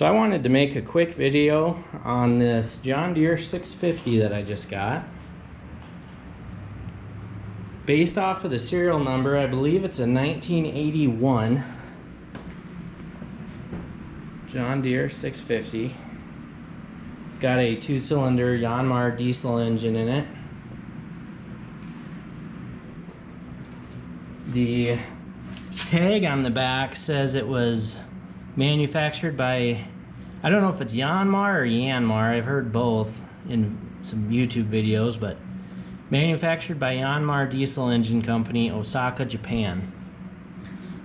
So I wanted to make a quick video on this John Deere 650 that I just got. Based off of the serial number, I believe it's a 1981 John Deere 650. It's got a 2-cylinder Yanmar diesel engine in it. The tag on the back says it was manufactured by, I don't know if it's Yanmar or Yanmar, I've heard both in some YouTube videos, but manufactured by Yanmar Diesel Engine Company, Osaka, Japan.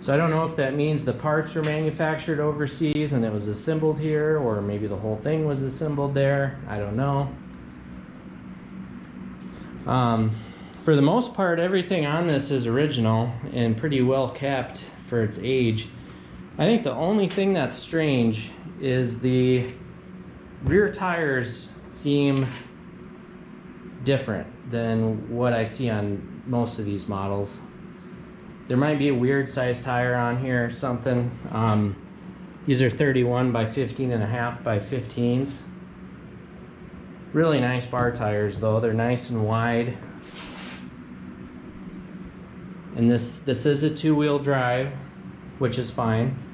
So I don't know if that means the parts were manufactured overseas and it was assembled here, or maybe the whole thing was assembled there. I don't know. For the most part, everything on this is original and pretty well kept for its age. I think the only thing that's strange is the rear tires seem different than what I see on most of these models. There might be a weird size tire on here or something. These are 31 by 15.5 by 15s. Really nice bar tires though. They're nice and wide. And this is a 2-wheel drive, which is fine.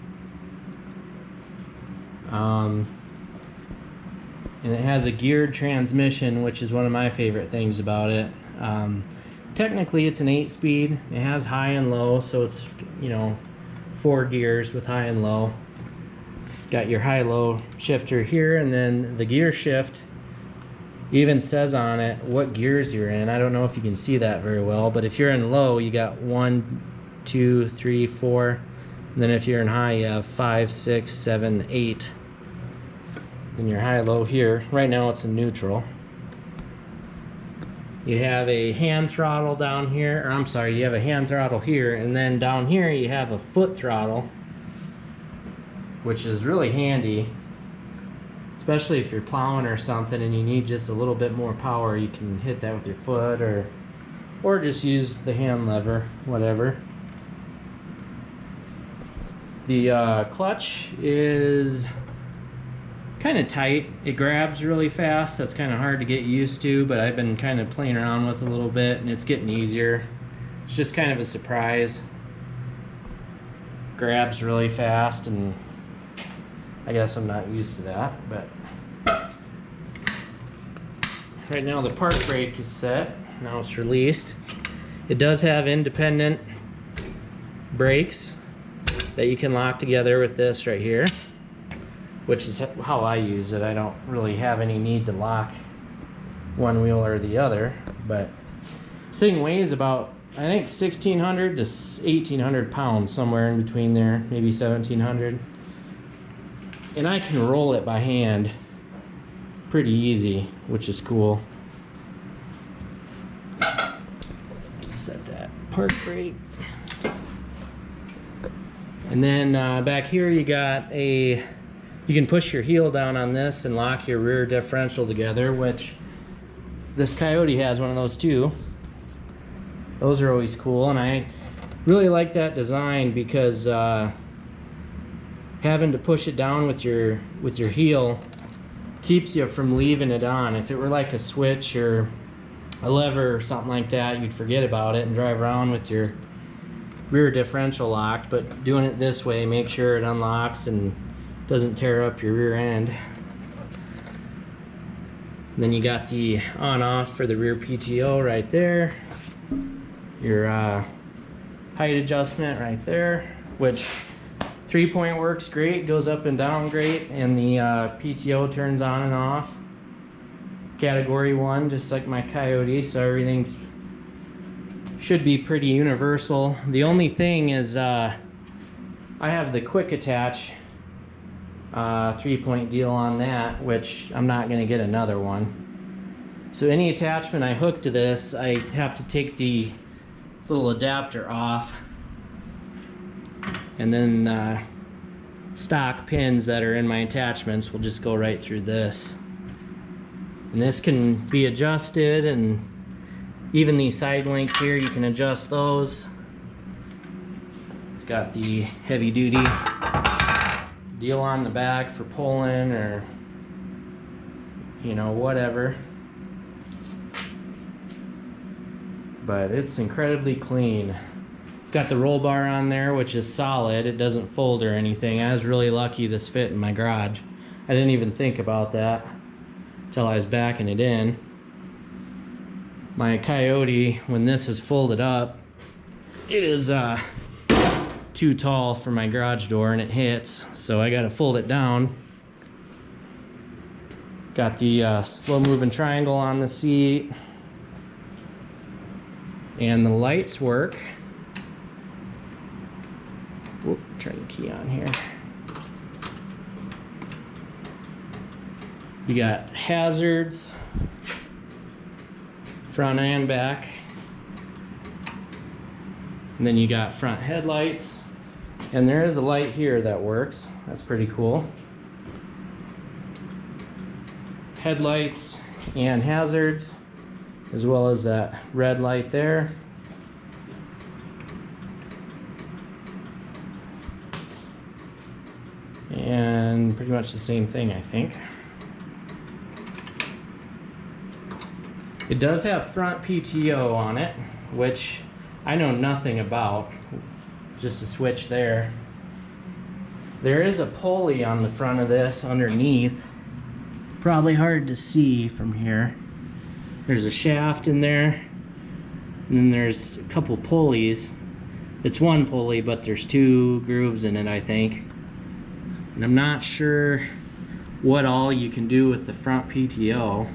And it has a geared transmission, which is one of my favorite things about it. Technically it's an 8-speed. It has high and low, so it's, you know, 4 gears with high and low. Got your high-low shifter here, and then the gear shift even says on it what gears you're in. I don't know if you can see that very well, but if you're in low, you got 1, 2, 3, 4, and then if you're in high, you have 5, 6, 7, 8. Then your high-low here. Right now it's in neutral. You have a hand throttle down here, or I'm sorry, you have a hand throttle here, and then down here you have a foot throttle, which is really handy, especially if you're plowing or something and you need just a little bit more power. You can hit that with your foot, or just use the hand lever, whatever. The clutch is kind of tight. It grabs really fast. That's kind of hard to get used to, but I've been kind of playing around with it a little bit and it's getting easier. It's just kind of a surprise. Grabs really fast, and I guess I'm not used to that, but right now the park brake is set. Now it's released. It does have independent brakes that you can lock together with this right here, which is how I use it. I don't really have any need to lock one wheel or the other, but this thing weighs about, I think, 1,600 to 1,800 pounds, somewhere in between there, maybe 1,700. And I can roll it by hand pretty easy, which is cool. Set that park brake. And then back here you got you can push your heel down on this and lock your rear differential together, which this Coyote has one of those too. Those are always cool, and I really like that design because having to push it down with your heel keeps you from leaving it on. If it were like a switch or a lever or something like that, you'd forget about it and drive around with your rear differential locked, but doing it this way, make sure it unlocks and doesn't tear up your rear end. And then you got the on-off for the rear PTO right there. Your height adjustment right there, which 3-point works great, goes up and down great, and the PTO turns on and off. Category 1, just like my Coyote, so everything's should be pretty universal. The only thing is I have the quick attach 3-point deal on that, which I'm not going to get another one. So any attachment I hook to this, I have to take the little adapter off, and then stock pins that are in my attachments will just go right through this. And this can be adjusted, and even these side links here, you can adjust those. It's got the heavy duty deal on the back for pulling or, you know, whatever. But it's incredibly clean. It's got the roll bar on there, which is solid. It doesn't fold or anything. I was really lucky this fit in my garage. I didn't even think about that until I was backing it in. My Coyote, when this is folded up, it is too tall for my garage door and it hits, so I gotta fold it down. Got the slow moving triangle on the seat, and the lights work. Whoop, turn the key on here. You got hazards, front and back. And then you got front headlights. And there is a light here that works. That's pretty cool. Headlights and hazards, as well as that red light there. And pretty much the same thing, I think. It does have front PTO on it, which I know nothing about. Just a switch there. There is a pulley on the front of this underneath. Probably hard to see from here. There's a shaft in there, and then there's a couple pulleys. It's one pulley, but there's two grooves in it, I think. And I'm not sure what all you can do with the front PTO.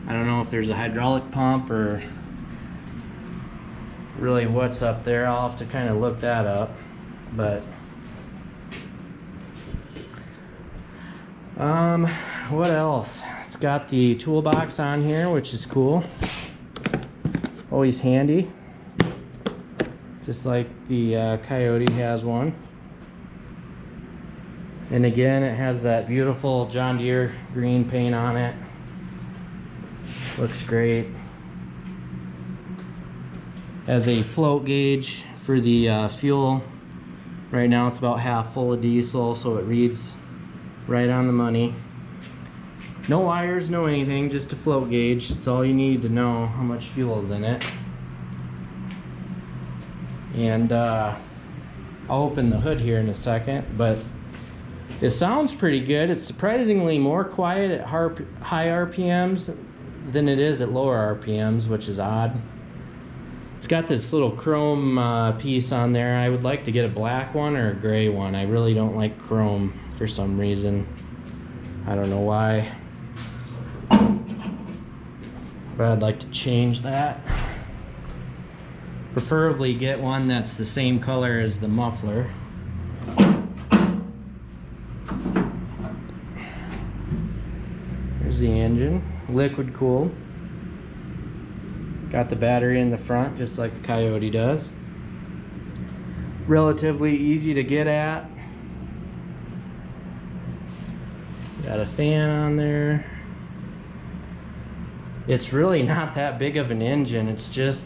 I don't know if there's a hydraulic pump or really what's up there. I'll have to kind of look that up. But what else? It's got the toolbox on here, which is cool. Always handy. Just like the Coyote has one. And again, it has that beautiful John Deere green paint on it. Looks great. Has a float gauge for the fuel. Right now it's about half full of diesel, so it reads right on the money. No wires, no anything, just a float gauge. It's all you need to know how much fuel is in it. And I'll open the hood here in a second, but it sounds pretty good. It's surprisingly more quiet at high RPMs than it is at lower RPMs, which is odd. It's got this little chrome piece on there. I would like to get a black one or a gray one. I really don't like chrome for some reason. I don't know why. But I'd like to change that. Preferably get one that's the same color as the muffler. There's the engine, liquid cooled. Got the battery in the front, just like the Coyote does. Relatively easy to get at. Got a fan on there. It's really not that big of an engine. It's just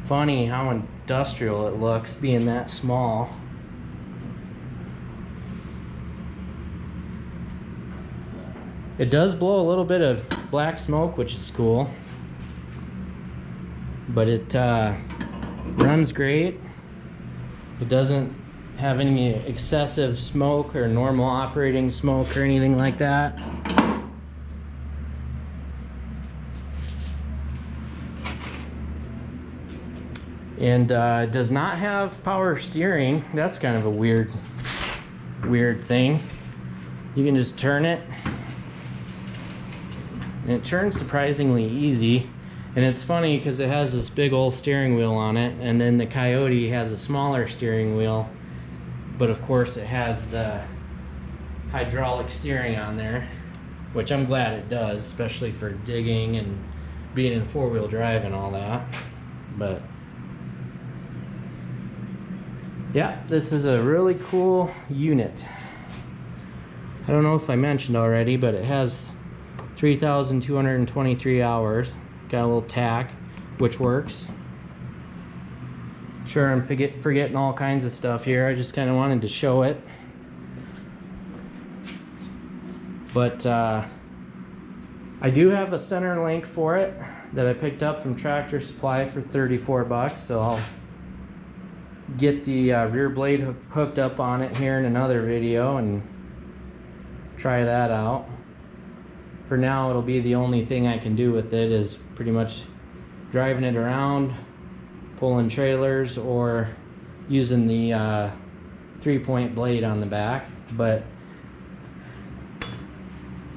funny how industrial it looks being that small. It does blow a little bit of black smoke, which is cool. But it runs great. It doesn't have any excessive smoke or normal operating smoke or anything like that. And it does not have power steering. That's kind of a weird thing. You can just turn it, and it turns surprisingly easy. And it's funny because it has this big old steering wheel on it, and then the Coyote has a smaller steering wheel, but of course it has the hydraulic steering on there, which I'm glad it does, especially for digging and being in four-wheel drive and all that. But yeah, this is a really cool unit. I don't know if I mentioned already, but it has 3,223 hours. Got a little tack, which works. Sure, I'm forgetting all kinds of stuff here. I just kind of wanted to show it. But I do have a center link for it that I picked up from Tractor Supply for 34 bucks. So I'll get the rear blade hooked up on it here in another video and try that out. For now, it'll be the only thing I can do with it is pretty much driving it around, pulling trailers, or using the 3-point blade on the back. But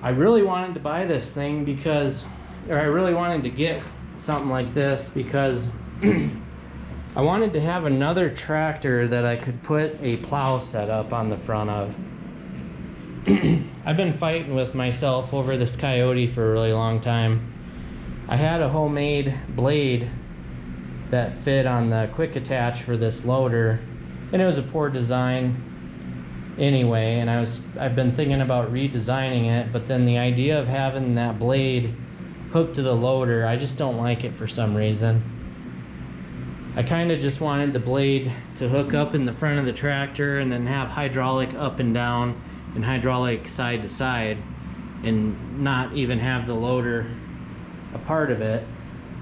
I really wanted to buy this thing because, or I really wanted to get something like this because I wanted to have another tractor that I could put a plow setup on the front of. I've been fighting with myself over this Coyote for a really long time. I had a homemade blade that fit on the quick attach for this loader, and it was a poor design anyway, and I've been thinking about redesigning it, but then the idea of having that blade hooked to the loader, I just don't like it for some reason. I kind of just wanted the blade to hook up in the front of the tractor and then have hydraulic up and down and hydraulic side to side, and not even have the loader a part of it.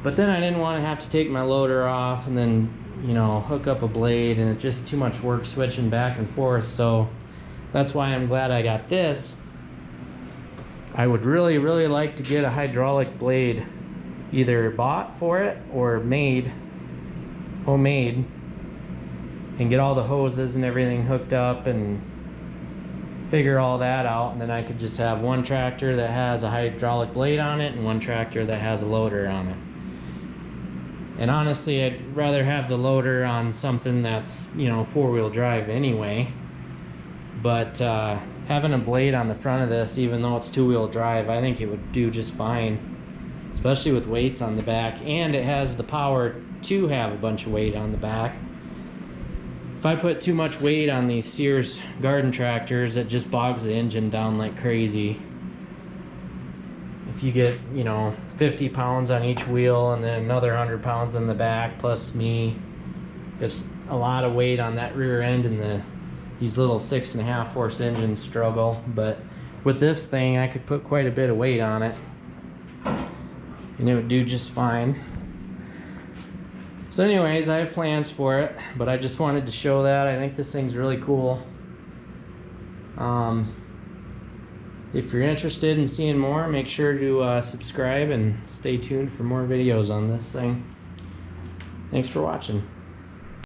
But then I didn't want to have to take my loader off and then, you know, hook up a blade, and it's just too much work switching back and forth. So that's why I'm glad I got this. I would really like to get a hydraulic blade either bought for it or made, homemade, and get all the hoses and everything hooked up and figure all that out, and then I could just have one tractor that has a hydraulic blade on it and one tractor that has a loader on it. And honestly, I'd rather have the loader on something that's, you know, 4-wheel drive anyway. But having a blade on the front of this, even though it's 2-wheel drive, I think it would do just fine, especially with weights on the back. And it has the power to have a bunch of weight on the back. If I put too much weight on these Sears garden tractors, it just bogs the engine down like crazy. If you get, you know, 50 pounds on each wheel and then another 100 pounds on the back plus me, it's a lot of weight on that rear end, and these little 6.5 horse engines struggle. But with this thing, I could put quite a bit of weight on it and it would do just fine. So anyways, I have plans for it, but I just wanted to show that. I think this thing's really cool. If you're interested in seeing more, make sure to subscribe and stay tuned for more videos on this thing. Thanks for watching.